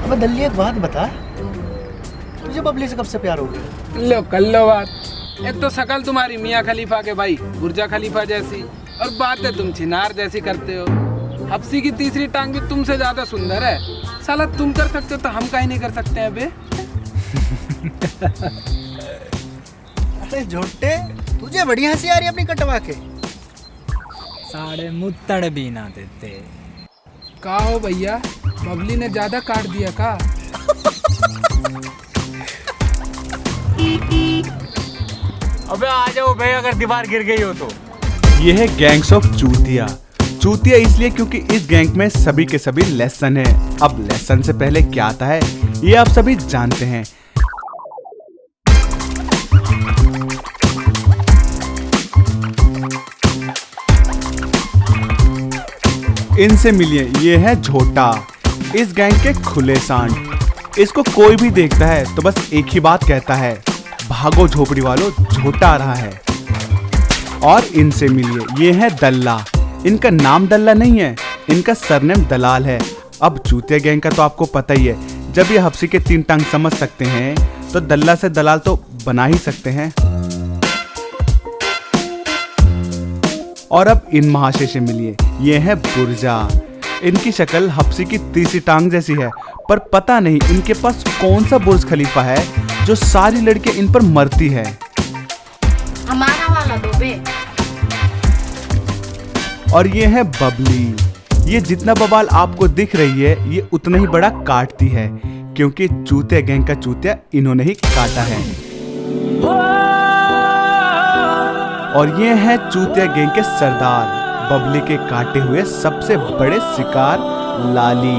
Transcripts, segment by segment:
अब दल्ली एक बात बता, तुझे बबली से कब से प्यार हो गया? लो कर लो बात। एक तो शकल तुम्हारी मियाँ खलीफा के भाई बुर्जा खलीफा जैसी, और बातें तुम चिनार जैसी करते हो। हफ्सी की तीसरी टांग भी तुमसे ज्यादा सुंदर है। साला तुम कर सकते हो तो हम काहे नहीं कर सकते हैं बे? अरे झोटे, तुझे बड़ी हंसी आ रही है अपनी कटवा के। साढ़े मुत्तड़ भी ना देते। का हो भैया, बबली ने ज्यादा काट दिया का? अबे आ जाओ भाई, अगर दीवार गिर गई हो तो। ये है गैंग्स ऑफ चूतिया। चूतिया इसलिए क्योंकि इस गैंग में सभी के सभी लेसन है। अब लेसन से पहले क्या आता है ये आप सभी जानते हैं। इनसे मिलिए, ये है झोटा, इस गैंग के खुले सांड। इसको कोई भी देखता है तो बस एक ही बात कहता है, भागो झोपड़ी वालों, झोटा आ रहा है। और इनसे मिलिए, ये है दल्ला। इनका नाम दल्ला नहीं है, इनका सरनेम दलाल है। अब चूतिया गैंग का तो आपको पता ही है, जब ये हफ्सी के 3 टांग समझ सकते हैं तो दल्ला से दलाल तो बना ही सकते हैं। और अब इन महाशय से मिलिए, ये है बुर्जा। इनकी शक्ल हफ्सी की तीसरी टांग जैसी है, पर पता नहीं इनके पास कौन सा बुर्ज खलीफा है जो सारी लड़कियां इन पर मरती है। हमारा वाला दो बे। और ये है बबली। ये जितना बवाल आपको दिख रही है ये उतना ही बड़ा काटती है, क्योंकि चूतिया गैंग का चूतिया इन्होंने ही काटा है। और ये है चूतिया गैंग के सरदार, बबली के काटे हुए सबसे बड़े शिकार लाली।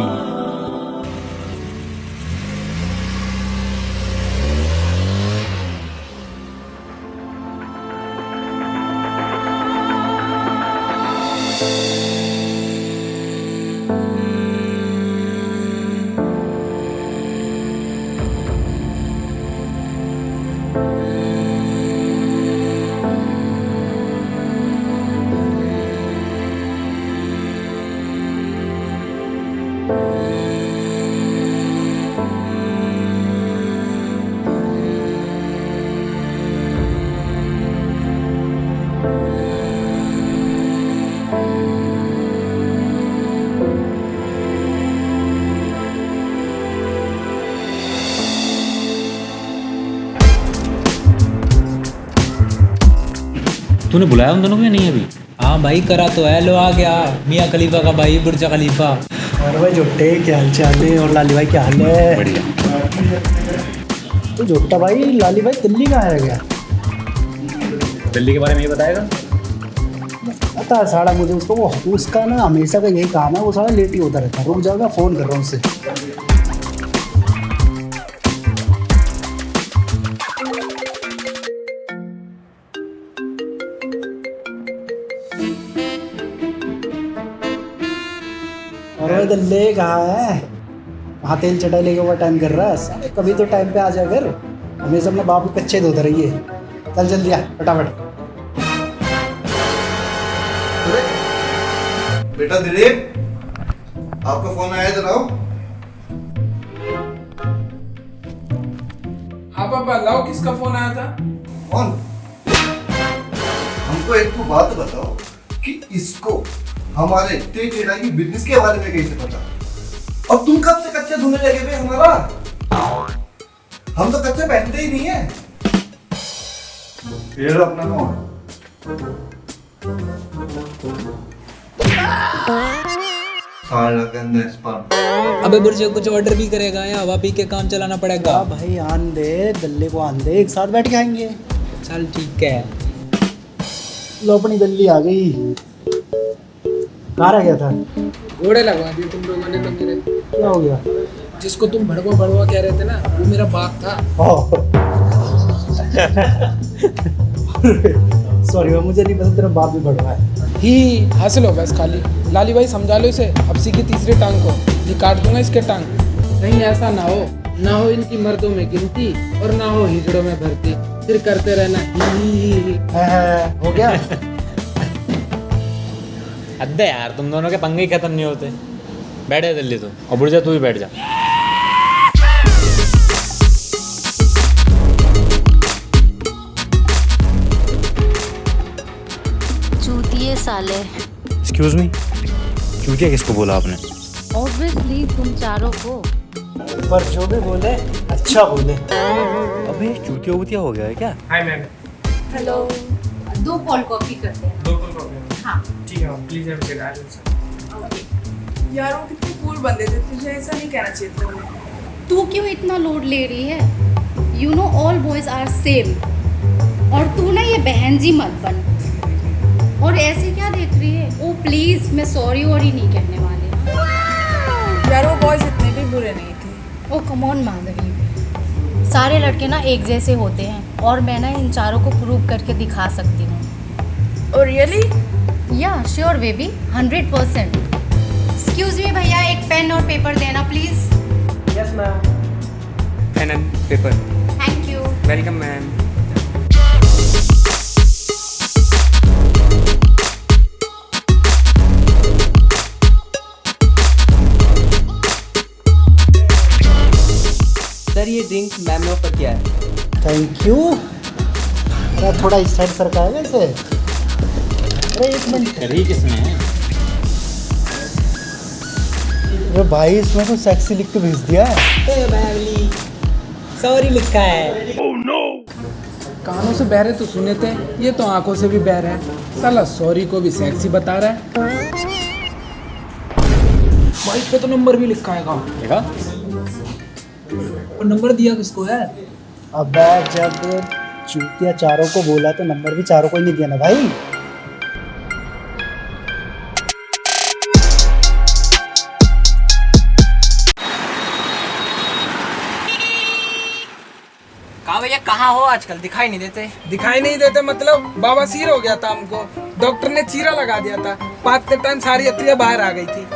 तूने बुलाया उन दोनों को या नहीं अभी? हाँ भाई करा तो है, लो आ गया मियाँ खलीफा का भाई बुर्जा खलीफा। और भाई झोटे, क्या हाल चाल है? और लाली भाई क्या हाल है? बढ़िया। तो झोटा भाई, लाली भाई दिल्ली कहाँ है गया? दिल्ली के बारे में ये बताएगा? पता है साड़ा मुझे उसको, वो उसका ना हमेशा का यही काम है, वो सारा लेट ही होता रहता है। रुक जाओ, मैं फ़ोन कर रहा हूँ उससे। और वो दल्ले कहाँ है? वहाँ तेल चटाई लेके वो टाइम कर रहा है। साले कभी तो टाइम पे आ जाए कर, हमेशा अपने बाप को कच्चे धोते रहिए। चल जल्दी आ फटाफट। बेटा दिलीप, आपका फोन आया जनाओ। हाँ पापा, लाओ किसका फोन आया था? कौन? हमको एक तो बात बताओ कि इसको हमारे तेज चटाई की बिजनेस के बारे में कैसे पता? और तुम कब से कच्चे धोने लगे थे हमारा? हम तो कच्चे पहनते ही नहीं है। ये लो अपना फोन। साला गंदा स्पर्म। अबे बुर्जे कुछ ऑर्डर भी करेगा या हवा पी के काम चलाना पड़ेगा? हाँ भाई आन दे, दल्ले को आन दे, एक साथ बैठ के आएंगे। चल ठीक है। लो अपनी दल्ली आ गई। कहाँ रह गया था? घोड़े लगवा दिए तुम लोगों ने तो मेरे। क्या हो गया? जिसको तुम भड़वा भड़वा कह रहे थे ना, वो मेरा बाप था। सॉरी भाई, मुझे नहीं पता तेरा बाप भी बढ़ रहा है। ही हंस लो बस खाली। लाली भाई समझा लो इसे, हफ्सी की तीसरी टांग को। ये काट दूंगा इसके टांग। कहीं ऐसा ना हो इनकी मर्दों में गिनती और ना हो हिजड़ों में भर्ती। फिर करते रहना ही। हो गया। अद्दे यार, तुम दोनों के पंगे ही खत्म नहीं होते। बैठे दिल्ली तू, और बुर्जा तू भी बैठ जा। साले। एक्सक्यूज मी, चूतिया किसको बोला आपने? ऑब्वियसली तुम चारों को। पर जो भी बोले अच्छा बोले। अबे चूतिया वूतिया हो गया है क्या? हेलो, 2 कोल्ड कॉफी करते हैं। 2 कोल्ड कॉफी। हाँ। ठीक है, प्लीज हम सिखा दो। यार वो कितने कूल बंदे थे, तुझे ऐसा नहीं कहना चाहिए था उन्हें। तू क्यों इतना लोड ले रही है? You know all boys are same. और तू ना ये बहन जी मत बन। और ऐसे क्या देख रही है? ओ प्लीज, मैं सॉरी और ही नहीं कहने वाली। यार वो बॉयज इतने भी बुरे नहीं थे। ओ कम ऑन माधवी, सारे लड़के ना एक जैसे होते हैं और मैं ना इन चारों को प्रूव करके दिखा सकती हूँ। और रियली? या श्योर बेबी, 100%। एक्सक्यूज मी भैया, एक पेन और पेपर देना please. Yes ma'am. Pen and paper. Thank you. Welcome ma'am. Sir ये ड्रिंक मैम ने ऑफर किया है। थैंक यू। अरे थोड़ा इस साइड सरकाएगा इसे। अरे एक मिनट। करी किसने? अरे भाई इसमें तो सेक्सी लिख के भेज दिया है। सॉरी लिखा है। कानों से बहरे तो सुने थे, ये तो आंखों से भी बहरा है। साला सॉरी को भी सेक्सी बता रहा है। बाइक पे तो नंबर भी लिखा है। कहाँ देखा? और नंबर दिया किसको है? अब जब चूतिया चारों को बोला तो नंबर भी चारों को ही नहीं दिया ना भाई। कहाँ भैया, कहाँ हो आजकल? दिखाई नहीं देते। दिखाई नहीं देते मतलब बवासीर हो गया था हमको। डॉक्टर ने चीरा लगा दिया था। 5 टन सारी अतरिया बाहर आ गई थी।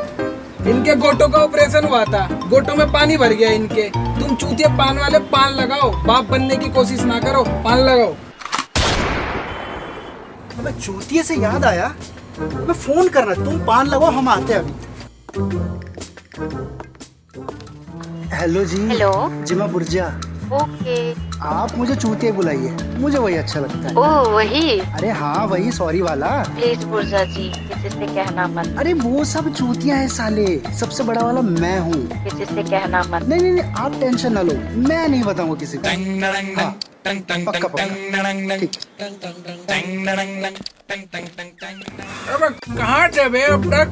इनके गोटों का ऑपरेशन हुआ था। गोटों में पानी भर गया इनके। तुम चूतिया पान वाले पान लगाओ, बाप बनने की कोशिश ना करो, पान लगाओ। अबे चूतिये से याद आया, मैं फोन करना, तुम पान लगाओ, हम आते हैं अभी। हेलो जी। हेलो। जी मैं बुर्जा। ओके। आप मुझे चूतिया बुलाइए, मुझे वही अच्छा लगता है। ओह वही? अरे हाँ वही, सॉरी वाला। प्लीज बुर्जा जी, किसी से कहना मत। अरे वो सब चूतिया है साले, सबसे बड़ा वाला मैं हूँ। किसी से कहना मत। नहीं नहीं नहीं, आप टेंशन ना लो, मैं नहीं बताऊंगा किसी को। हाँ, पक्का पक्का। ठीक। अब कहाँ थे बे अब तक?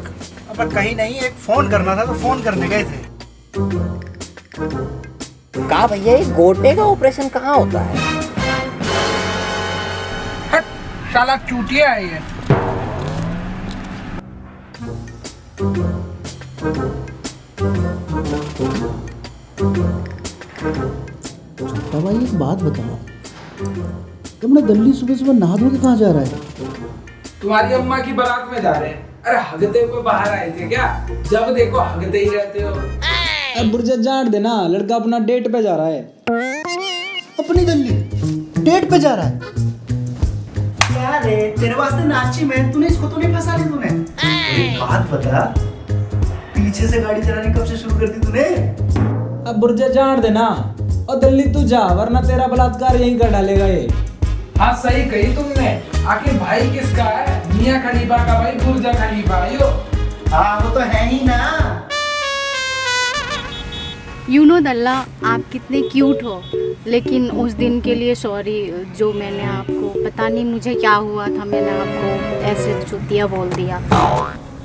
अब कहीं नहीं, एक फोन करना था तो फोन करने गए थे। कहाँ भैया, ये गोटे का ऑपरेशन कहाँ होता है? हट, साला चूतिया है ये। भाई एक बात बताओ, तुमने दिल्ली सुबह सुबह नहा धो के कहाँ जा रहा है? तुम्हारी अम्मा की बारात में जा रहे हैं। अरे हगते हुए बाहर आए थे क्या? जब देखो हगते ही रहते हो। अब बुर्जा जान देना, लड़का अपना डेट पे जा रहा है। अपनी दिल्ली डेट पे जा रहा है? क्या रे, तेरे वास्ते नाची मैं, तूने इसको तो नहीं फंसा ली तूने? एक बात बता, पीछे से गाड़ी चलानी कब से शुरू कर दी तूने? अब बुर्जा जान देना और दिल्ली तू जा, वरना तेरा बलात्कार यहीं कर डालेगा ये। हाँ सही कही तुमने। आखिर भाई किसका है? मियां खलीफा का भाई बुर्जा खलीफा। यो हाँ वो तो है ही ना। यू नो दल्ला, आप कितने क्यूट हो। लेकिन उस दिन के लिए सॉरी, जो मैंने आपको, पता नहीं मुझे क्या हुआ था, मैंने आपको ऐसे चूतिया बोल दिया।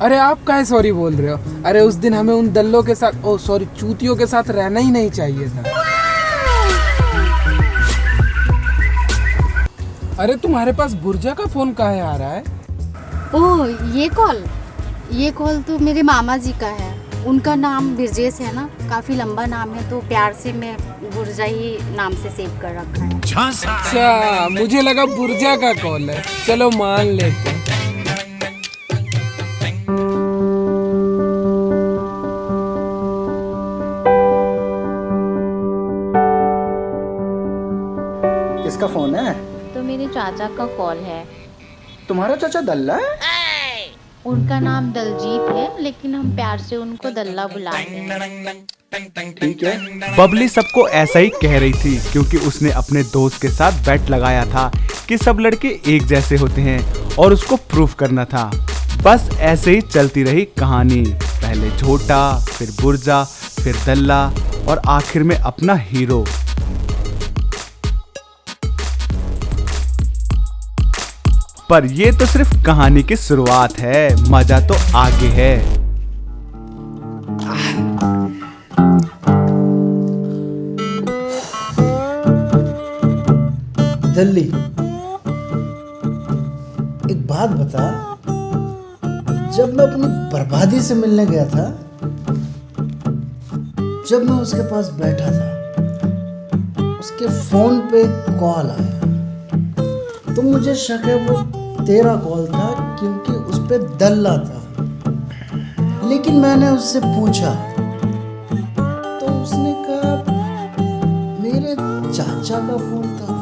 अरे आप काहे सॉरी बोल रहे हो? अरे उस दिन हमें उन दल्लों के साथ, ओ सॉरी चूतियों के साथ रहना ही नहीं चाहिए था। अरे तुम्हारे पास बुर्जा का फोन काहे आ रहा है? ओह ये कॉल तो मेरे मामा जी का है। उनका नाम बिरजेश है ना, काफ़ी लंबा नाम है, तो प्यार से मैं बुर्जा ही नाम से सेव कर रखा है। अच्छा, मुझे लगा बुर्जा का कॉल है। चलो मान लेते हैं। किसका फोन है? तो मेरे चाचा का कॉल है। तुम्हारा चाचा दल्ला है? उनका नाम दलजीत है, लेकिन हम प्यार से उनको दल्ला बुलाते हैं। ठीक है। बबली सबको ऐसा ही कह रही थी क्योंकि उसने अपने दोस्त के साथ बेट लगाया था कि सब लड़के एक जैसे होते हैं और उसको प्रूफ करना था। बस ऐसे ही चलती रही कहानी, पहले झोटा, फिर बुर्जा, फिर दल्ला और आखिर में अपना हीरो। पर ये तो सिर्फ कहानी की शुरुआत है, मजा तो आगे है। दल्ली, एक बात बता, जब मैं अपनी बर्बादी से मिलने गया था, जब मैं उसके पास बैठा था, उसके फोन पे कॉल आया तो मुझे शक है वो तेरा कॉल था क्योंकि उस पे दल्ला था। लेकिन मैंने उससे पूछा तो उसने कहा मेरे चाचा का फोन था।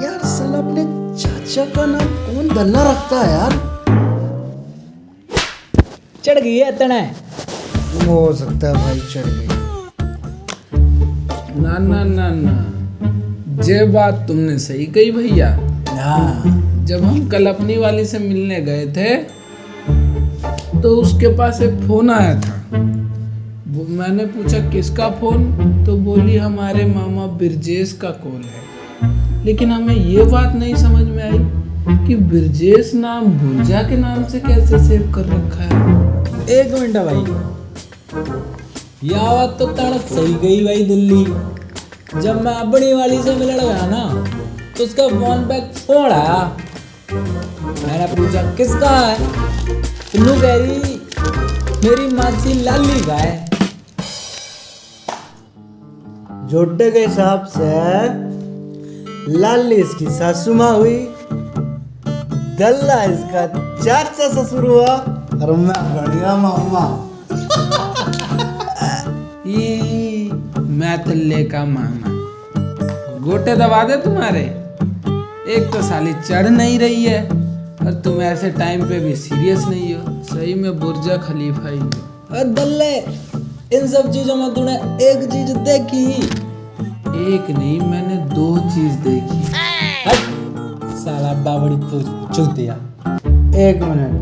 यार साला अपने चाचा का नाम कौन दल्ला रखता है यार? चढ़ गई है इतना। हो सकता है भाई चढ़ गई। ना ना ना ना, ये बात तुमने सही कही भैया। जब हम कल अपनी वाली से मिलने गए थे तो उसके पास एक फोन आया था। वो मैंने पूछा किसका फोन, तो बोली हमारे मामा बिरजेश का कॉल है। लेकिन हमें ये बात नहीं समझ में आई कि बिरजेश नाम बुर्जा के नाम से कैसे सेव कर रखा है। एक मिनट भाई, यह बात तो तड़क सही गई भाई दिल्ली। जब मैं अपनी वाली से मिलने गया ना तो उसका फोन पे फोन आया। मैंने पूछा किसका है, तुन्नू कह रही मेरी मासी लाली का है। जोटे के हिसाब से लाली इसकी सासू माँ हुई, दल्ला इसका चाचा ससुर हुआ और मैं बढ़िया मामा। मैं तल्ले का मामा, गोटे दबा दे तुम्हारे। एक तो साली चढ़ नहीं रही है और तुम ऐसे टाइम पे भी सीरियस नहीं हो। सही में बुर्जा खलीफा ही हो। अरे दल्ले, इन सब चीजों में तूने एक चीज देखी? एक नहीं, मैंने 2 चीज देखी। साला बाबड़ी चूतिया। एक मिनट,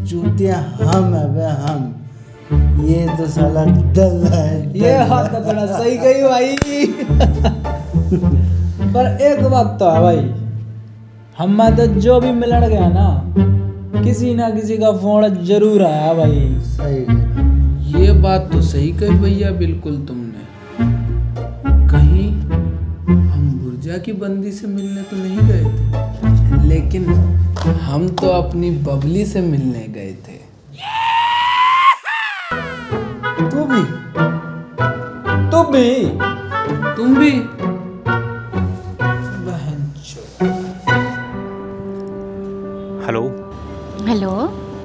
चूतिया हम है बे हम, ये तो साला दल्ला है। ये हाथ तो बड़ा सही गई भाई। पर एक बात तो है भाई, हम तो जो भी मिलने गया ना किसी ना किसी का फोन जरूर आया भाई। सही। ये बात तो सही कही भैया बिल्कुल तुमने। कहीं हम बुर्जा की बंदी से मिलने तो नहीं गए थे, लेकिन हम तो अपनी बबली से मिलने गए थे। तू भी? तुम भी? हेलो। हेलो।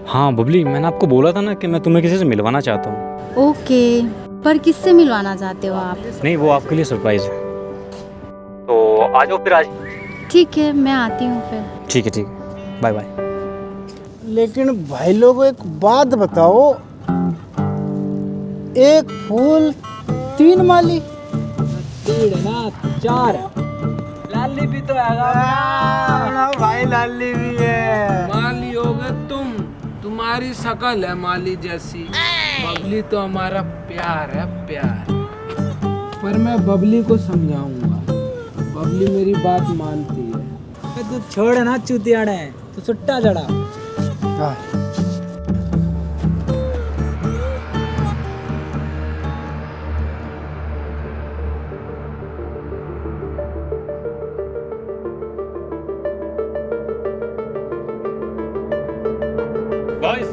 हाँ बबली, मैंने आपको बोला था ना कि मैं तुम्हें किसी से मिलवाना चाहता हूँ। ओके, पर किससे मिलवाना चाहते हो आप? नहीं, वो आपके लिए सरप्राइज है, तो आ जाओ फिर आज। ठीक है, मैं आती हूँ फिर। ठीक है, बाय बाय। लेकिन भाई लोगों एक बात बताओ, एक फूल 3 माली? 3 ना 4। लाली भी तो है भाई, लाली भी है। माली हो गए तुम्हारी शकल है माली जैसी। बबली तो हमारा प्यार है, प्यार। पर मैं बबली को समझाऊंगा, बबली मेरी बात मानती है। तू छोड़ ना चूतियाड़े, तू सुट्टा चढ़ा। गाइस,